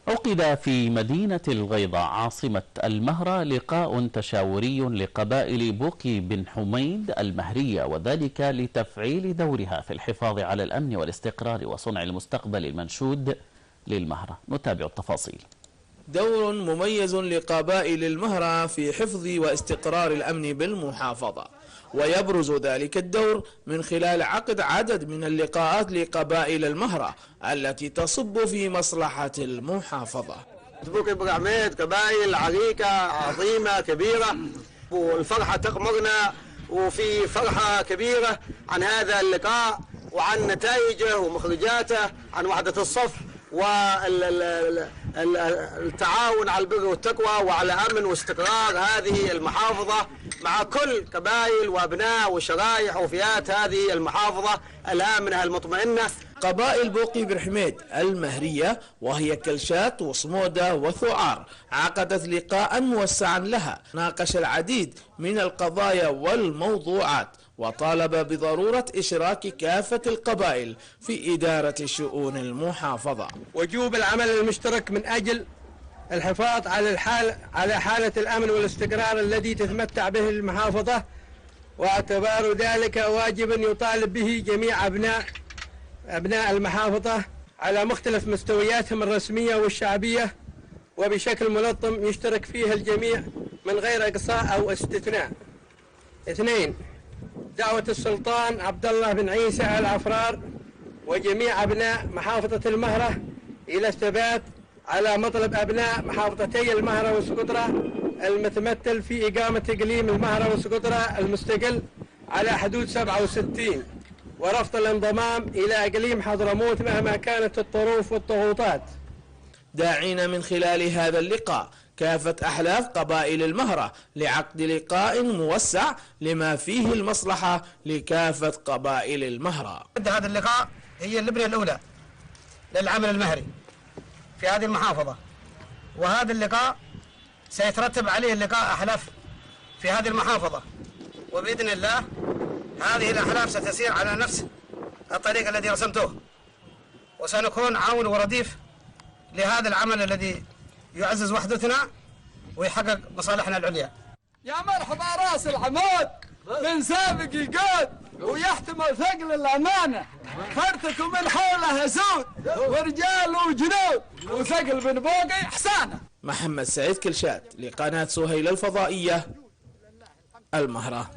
عقد في مدينة الغيضة عاصمة المهرة لقاء تشاوري لقبائل بوقي بن حميد المهرية، وذلك لتفعيل دورها في الحفاظ على الأمن والاستقرار وصنع المستقبل المنشود للمهرة. نتابع التفاصيل. دور مميز لقبائل المهرة في حفظ واستقرار الأمن بالمحافظة، ويبرز ذلك الدور من خلال عقد عدد من اللقاءات لقبائل المهرة التي تصب في مصلحة المحافظة. بوقي بن حميد قبائل عريقة عظيمة كبيرة، والفرحة تغمرنا، وفي فرحة كبيرة عن هذا اللقاء وعن نتائجه ومخرجاته، عن وحدة الصف والتعاون على البر والتقوى وعلى أمن واستقرار هذه المحافظة مع كل قبائل وأبناء وشرائح وفئات هذه المحافظة الآمنة المطمئنة. قبائل بوقي بن حميد المهرية وهي كلشات وصمودة وثعار عقدت لقاء موسعا لها ناقش العديد من القضايا والموضوعات، وطالب بضرورة إشراك كافة القبائل في إدارة شؤون المحافظة. وجوب العمل المشترك من أجل الحفاظ على حالة الأمن والاستقرار الذي تتمتع به المحافظة، واعتبار ذلك واجبا يطالب به جميع أبناء المحافظة على مختلف مستوياتهم الرسمية والشعبية، وبشكل منظم يشترك فيه الجميع من غير إقصاء أو استثناء. 2. دعوة السلطان عبد الله بن عيسى العفرار وجميع أبناء محافظة المهرة إلى الثبات على مطلب أبناء محافظتي المهرة وسقطرى المتمثل في إقامة إقليم المهرة وسقطرى المستقل على حدود 67، ورفض الانضمام إلى إقليم حضرموت مهما كانت الظروف والضغوطات. داعين من خلال هذا اللقاء كافة أحلاف قبائل المهرة لعقد لقاء موسع لما فيه المصلحة لكافة قبائل المهرة. هذا اللقاء هي اللبنة الأولى للعمل المهري في هذه المحافظة، وهذا اللقاء سيترتب عليه اللقاء أحلاف في هذه المحافظة، وبإذن الله هذه الأحلاف ستسير على نفس الطريق الذي رسمته، وسنكون عون ورديف لهذا العمل الذي يعزز وحدتنا ويحقق مصالحنا العليا. يا مرحبا راس العمود من سابق يقود ويحتمل ثقل الأمانة، فرتك من حوله سود ورجال وجنود وثقل بن بوقي حسانة. محمد سعيد كلشات لقناة سهيل الفضائية المهرة.